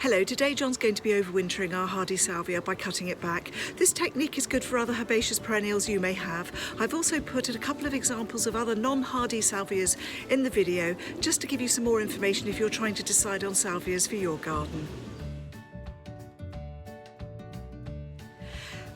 Hello, today John's going to be overwintering our hardy salvia by cutting it back. This technique is good for other herbaceous perennials you may have. I've also put a couple of examples of other non-hardy salvias in the video just to give you some more information if you're trying to decide on salvias for your garden.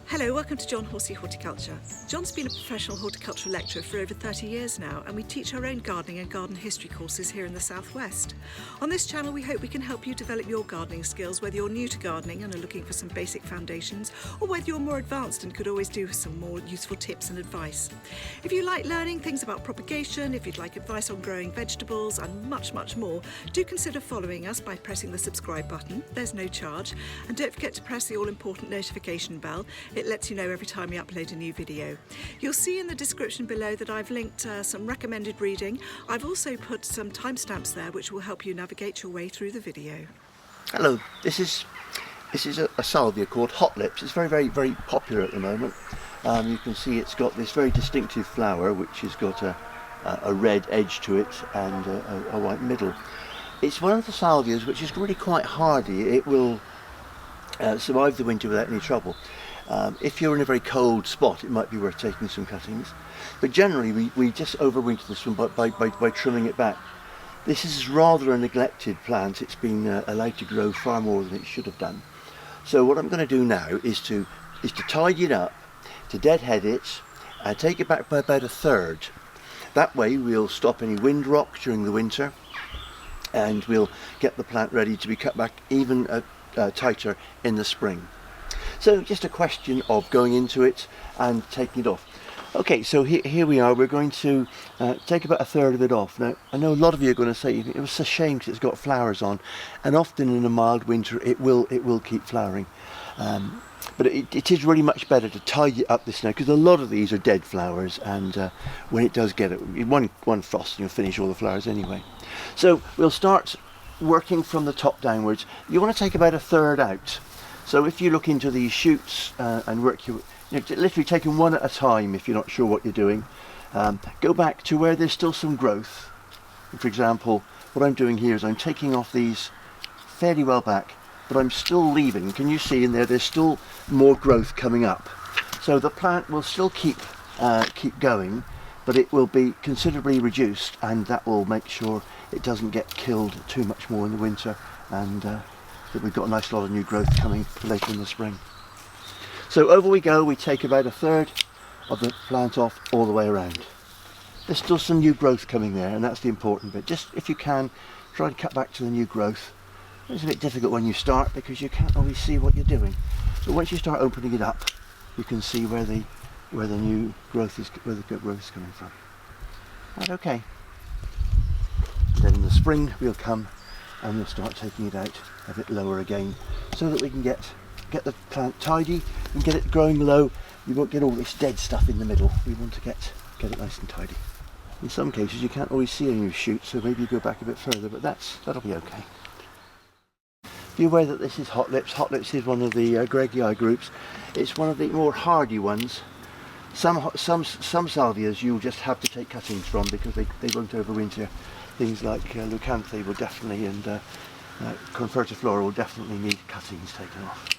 Hello, welcome to John Horsey Horticulture. John's been a professional horticultural lecturer for over 30 years now, and we teach our own gardening and garden history courses here in the southwest. On this channel we hope we can help you develop your gardening skills, whether you're new to gardening and are looking for some basic foundations, or whether you're more advanced and could always do with some more useful tips and advice. If you like learning things about propagation, if you'd like advice on growing vegetables and much more, do consider following us by pressing the subscribe button. There's no charge, and don't forget to press the all-important notification bell. It lets you know every time we upload a new video. You'll see in the description below that I've linked some recommended reading. I've also put some timestamps there which will help you navigate your way through the video. Hello, this is a salvia called Hot Lips. It's very popular at the moment. You can see it's got this very distinctive flower which has got a red edge to it and a white middle. It's one of the salvias which is really quite hardy. It will survive the winter without any trouble. If you're in a very cold spot, it might be worth taking some cuttings, but generally we just overwinter this one by trimming it back. This is rather a neglected plant. It's been allowed to grow far more than it should have done. So what I'm going to do now is to tidy it up, to deadhead it, and take it back by about a third. That way we'll stop any wind rock during the winter, and we'll get the plant ready to be cut back even tighter in the spring. So just a question of going into it and taking it off. Okay, so here we are. We're going to take about a third of it off. Now, I know a lot of you are going to say it was a shame because it's got flowers on, and often in a mild winter it will keep flowering. But it is really much better to tidy up this now, because a lot of these are dead flowers, and when it does get one frost, you'll finish all the flowers anyway. So we'll start working from the top downwards. You want to take about a third out. So if you look into these shoots and work literally taking one at a time if you're not sure what you're doing, go back to where there's still some growth. For example, what I'm doing here is I'm taking off these fairly well back, but I'm still leaving. Can you see in there? There's still more growth coming up. So the plant will still keep going, but it will be considerably reduced, and that will make sure it doesn't get killed too much more in the winter, and that we've got a nice lot of new growth coming later in the spring. So over we go. We take about a third of the plant off all the way around. There's still some new growth coming there, and that's the important bit. Just, if you can, try and cut back to the new growth. It's a bit difficult when you start because you can't always see what you're doing, but once you start opening it up, you can see where the new growth is, where the good growth is coming from. Right, okay. Then in the spring we'll come and we'll start taking it out a bit lower again, so that we can get the plant tidy and get it growing low. You won't get all this dead stuff in the middle. We want to get it nice and tidy. In some cases you can't always see a new shoot, so maybe you go back a bit further, but that'll be okay. Be aware that this is Hot Lips. Hot Lips is one of the Gregii groups. It's one of the more hardy ones. Some salvias you'll just have to take cuttings from because they won't overwinter. Things like Leucanthe will definitely, and Confertiflora will definitely need cuttings taken off.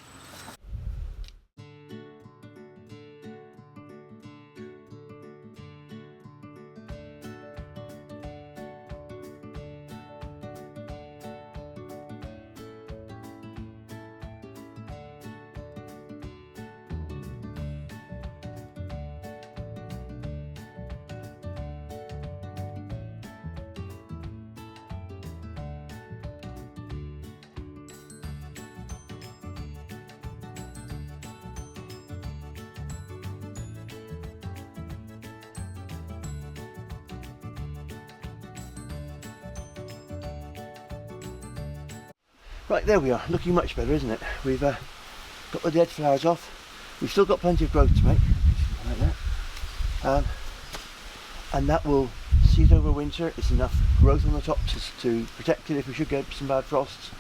Right, there we are, looking much better, isn't it? We've got the dead flowers off. We've still got plenty of growth to make, like that. And that will see it over winter. It's enough growth on the top to protect it if we should get some bad frosts.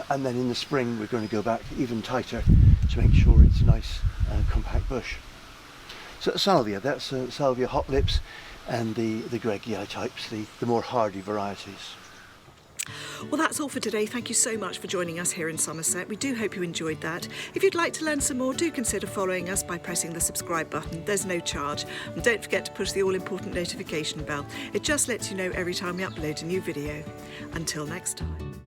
And then in the spring we're going to go back even tighter to make sure it's a nice compact bush. So Salvia, that's Salvia Hot Lips, and the Gregii types, the more hardy varieties. Well, that's all for today. Thank you so much for joining us here in Somerset. We do hope you enjoyed that. If you'd like to learn some more, do consider following us by pressing the subscribe button. There's no charge. And don't forget to push the all-important notification bell. It just lets you know every time we upload a new video. Until next time.